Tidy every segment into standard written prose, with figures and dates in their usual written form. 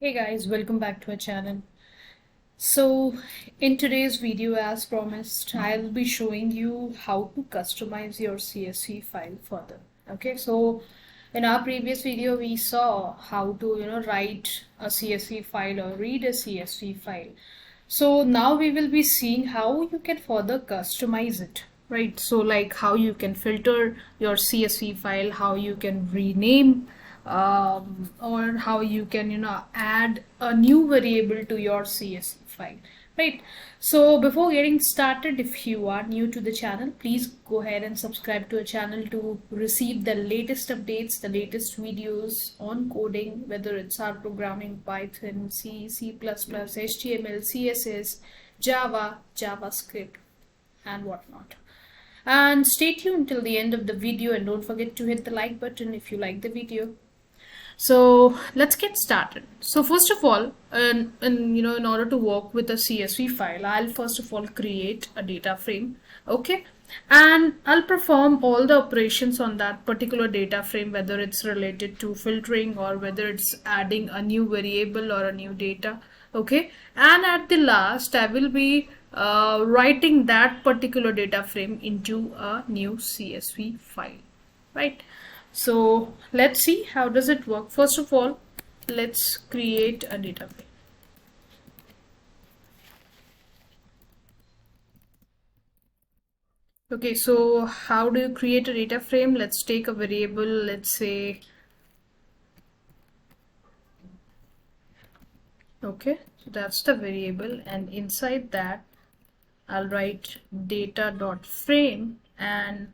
Hey guys, welcome back to our channel. So, in today's video, as promised, I'll be showing you how to customize your CSV file further. Okay, so in our previous video, we saw how to write a CSV file or read a CSV file. So now we will be seeing how you can further customize it, right? So like how you can filter your CSV file, how you can rename, or how you can add a new variable to your CSV file, right? So before getting started, if you are new to the channel, please go ahead and subscribe to our channel to receive the latest updates, the latest videos on coding, whether it's R programming, Python, C, C++, HTML, CSS, Java, JavaScript, and whatnot. And stay tuned till the end of the video, and don't forget to hit the like button if you like the video. So let's get started. So first of all, in order to work with a CSV file, I'll first of all create a data frame, okay, and I'll perform all the operations on that particular data frame, whether it's related to filtering or whether it's adding a new variable or a new data, okay. And at the last, I will be writing that particular data frame into a new CSV file, right? So let's see how does it work. First of all, let's create a data frame. Okay, so how do you create a data frame? Let's take a variable, let's say, okay, so that's the variable, and inside that I'll write data.frame, and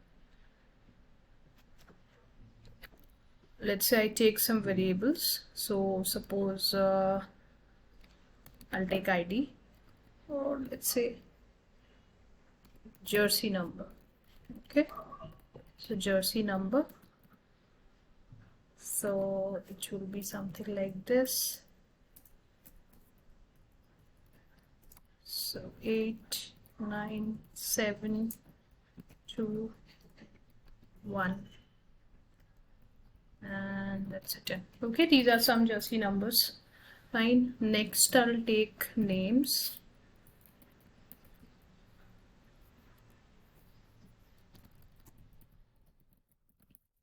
let's say I take some variables. So suppose I'll take ID, or let's say jersey number. Okay, so jersey number, so it will be something like this. So 8 9 7 2 1, and that's it. Okay, these are some jersey numbers. Fine. Next I'll take names.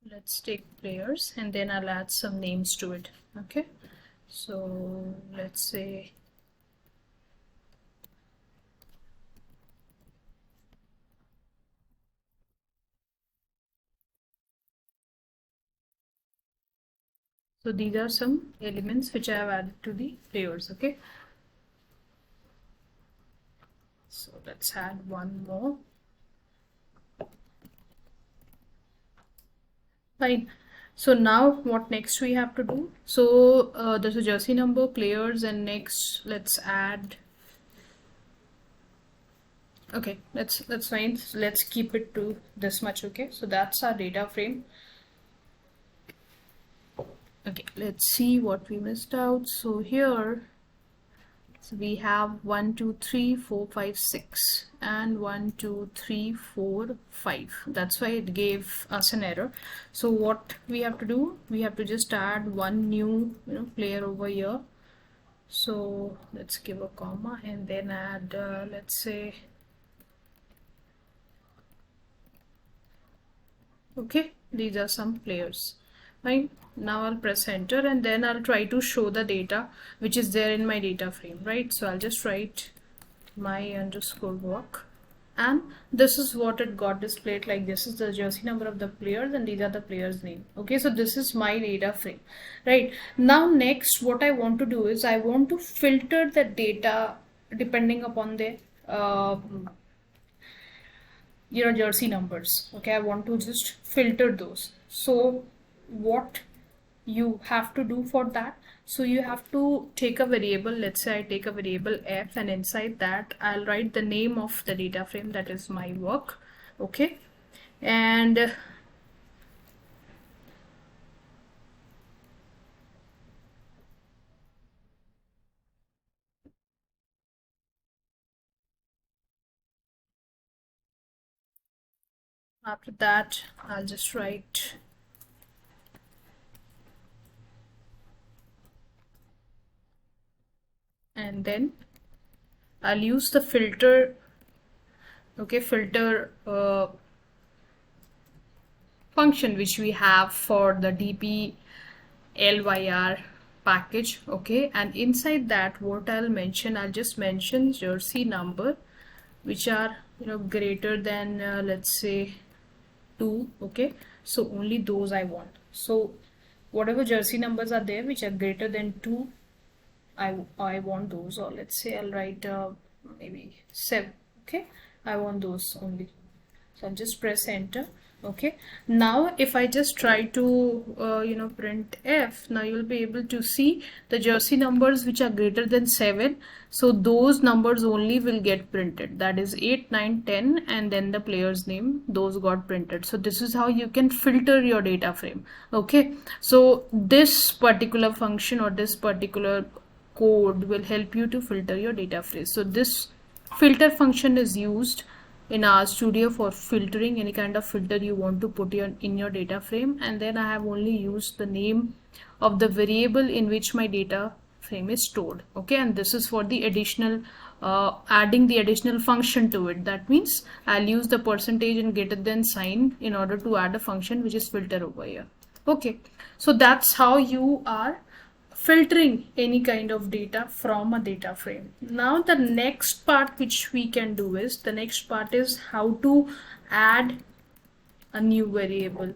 Let's take players, and then I'll add some names to it. Okay, so let's say so these are some elements which I have added to the players. Okay, so let's add one more. Fine. So now what next we have to do? So there's a jersey number, players, and next let's add. Okay, that's fine. So let's keep it to this much. Okay, so that's our data frame. Okay, let's see what we missed out. So here, so we have 1 2 3 4 5 6 and 1 2 3 4 5. That's why it gave us an error. So what we have to do, we have to just add one new player over here. So let's give a comma and then add let's say, okay, these are some players. Right, now I'll press enter, and then I'll try to show the data which is there in my data frame, right? So I'll just write my underscore work, and this is what it got displayed. Like, this is the jersey number of the players and these are the players name. Okay, so this is my data frame. Right, now next what I want to do is I want to filter the data depending upon the jersey numbers. Okay, I want to just filter those. So what you have to do for that, so you have to take a variable. Let's say I take a variable f, and inside that I'll write the name of the data frame, that is my work. Okay, and after that I'll just write and then I'll use the filter, okay, filter function which we have for the dplyr package, okay, and inside that what I'll just mention jersey number which are greater than let's say 2, okay, so only those I want. So whatever jersey numbers are there which are greater than 2, I want those, or let's say I'll write maybe 7, okay, I want those only. So I'll just press enter. Okay, now if I just try to print F, now you'll be able to see the jersey numbers which are greater than 7, so those numbers only will get printed, that is 8, 9, 10, and then the player's name, those got printed. So this is how you can filter your data frame. Okay, so this particular function or this particular code will help you to filter your data frame. So this filter function is used in RStudio for filtering any kind of filter you want to put in your data frame, and then I have only used the name of the variable in which my data frame is stored. Okay, and this is for the additional adding the additional function to it. That means I'll use the percentage and greater than sign in order to add a function which is filter over here. Okay, so that's how you are filtering any kind of data from a data frame. Now the next part which we can do is, the next part is how to add a new variable.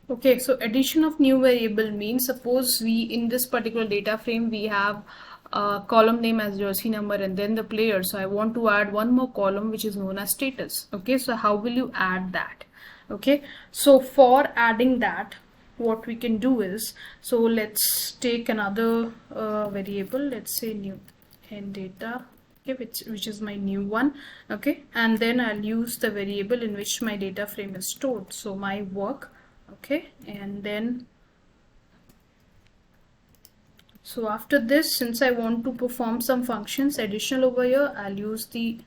Okay, so addition of new variable means, suppose we in this particular data frame we have a column name as jersey number and then the player, so I want to add one more column which is known as status. Okay, so how will you add that? Okay, so for adding that, what we can do is, so let's take another variable, let's say new and data, okay, which is my new one. Okay, and then I'll use the variable in which my data frame is stored, so my work. Okay, and then so after this, since I want to perform some functions additional over here, I'll use the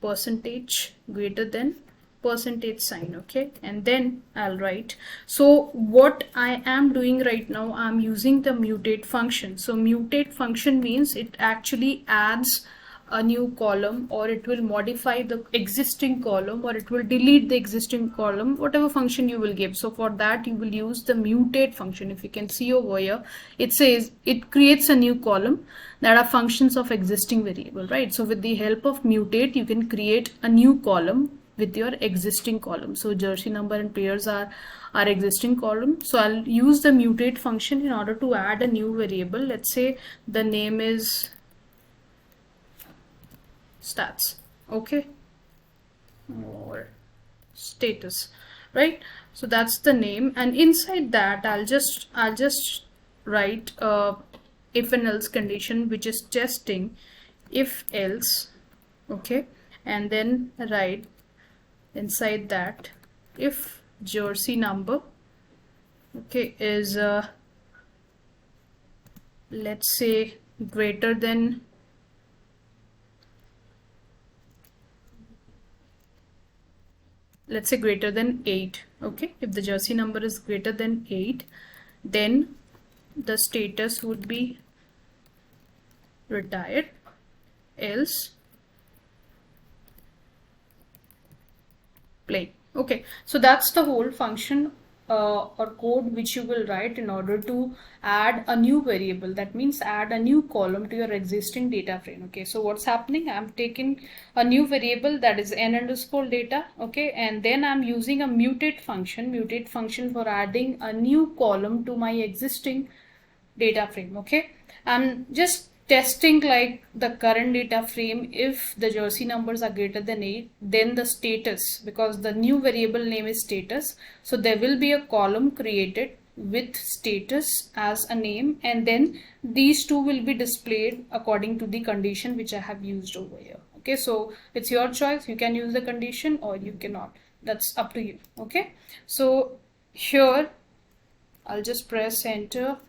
percentage greater than percentage sign. Okay, and then I'll write, so what I am doing right now, I'm using the mutate function. So mutate function means it actually adds a new column, or it will modify the existing column, or it will delete the existing column, whatever function you will give. So for that you will use the mutate function. If you can see over here, it says it creates a new column that are functions of existing variable, right? So with the help of mutate you can create a new column with your existing column. So jersey number and players are our existing column. So I'll use the mutate function in order to add a new variable. Let's say the name is stats, okay, or status, right? So that's the name, and inside that I'll just write if and else condition which is testing if else. Okay, and then write inside that if jersey number, okay, is let's say greater than, let's say greater than 8. Okay, if the jersey number is greater than 8, then the status would be retired, else play. Okay, so that's the whole function or code which you will write in order to add a new variable. That means add a new column to your existing data frame. Okay, so what's happening, I'm taking a new variable that is n underscore data. Okay, and then I'm using a mutate function for adding a new column to my existing data frame. Okay, I'm just testing like the current data frame. If the jersey numbers are greater than 8, then the status, because the new variable name is status, so there will be a column created with status as a name, and then these two will be displayed according to the condition which I have used over here. Okay, so it's your choice, you can use the condition or you cannot, that's up to you. Okay, so here I'll just press enter.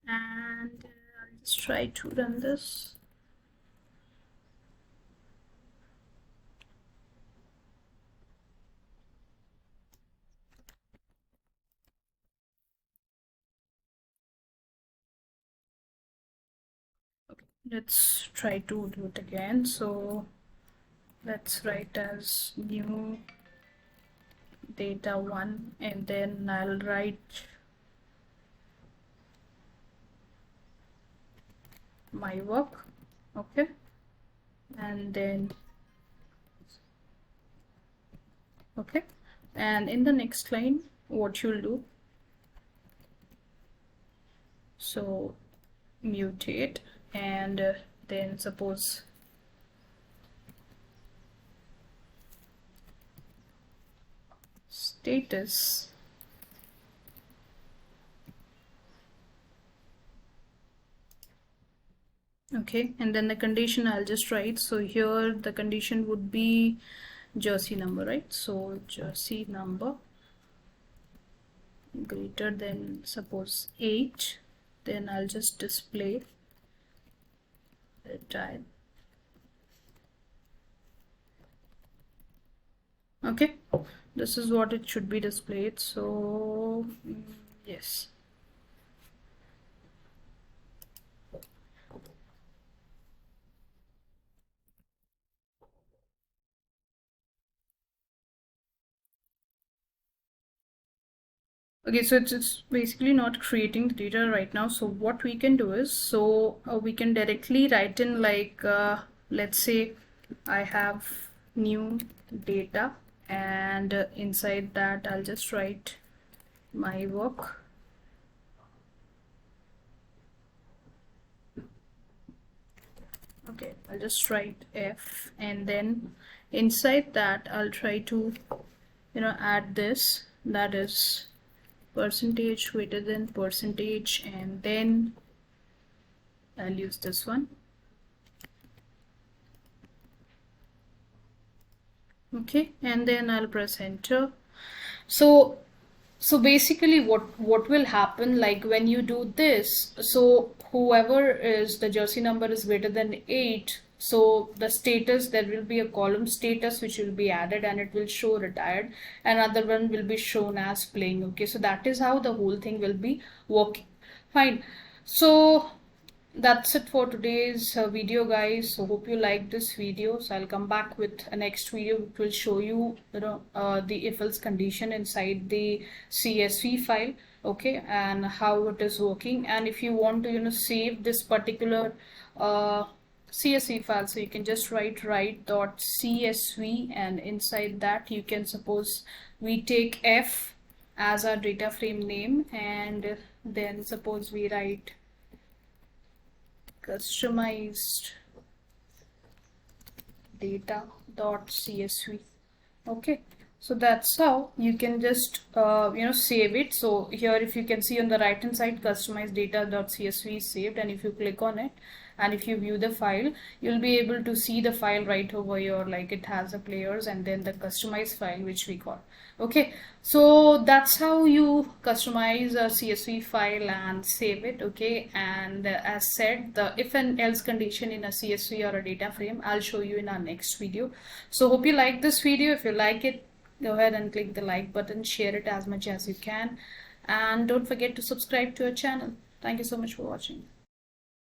And I'll just try to run this. let's try to do it again. So let's write as new data 1, and then I'll write my work. Okay, and then okay, and in the next line what you'll do, so mutate, and then suppose status, okay, and then the condition I'll just write. So here the condition would be jersey number, right? So jersey number greater than suppose 8, then I'll just display the type. Okay, this is what it should be displayed. So yes. Okay, so it's basically not creating the data right now. So what we can do is, so we can directly write in like, let's say I have new data, and inside that I'll just write my work. Okay, I'll just write F, and then inside that I'll try to, add this, that is percentage greater than percentage, and then I'll use this one. Okay, and then I'll press enter. So basically what will happen, like when you do this, so whoever is the jersey number is greater than 8, so the status, there will be a column status which will be added, and it will show retired. Another one will be shown as playing. Okay, so that is how the whole thing will be working. Fine. So that's it for today's video, guys. So hope you like this video. So I'll come back with a next video which will show you, the if else condition inside the CSV file, okay, and how it is working. And if you want to, save this particular CSV file, so you can just write.csv, and inside that you can, suppose we take F as our data frame name, and then suppose we write customized data.csv. okay, so that's how you can just save it. So here, if you can see on the right hand side, customized data.csv is saved, and if you click on it and if you view the file, you'll be able to see the file right over here, like it has the players and then the customized file which we got. Okay, so that's how you customize a CSV file and save it. Okay, and as said, the if and else condition in a CSV or a data frame, I'll show you in our next video. So hope you like this video. If you like it, go ahead and click the like button, share it as much as you can, and don't forget to subscribe to our channel. Thank you so much for watching.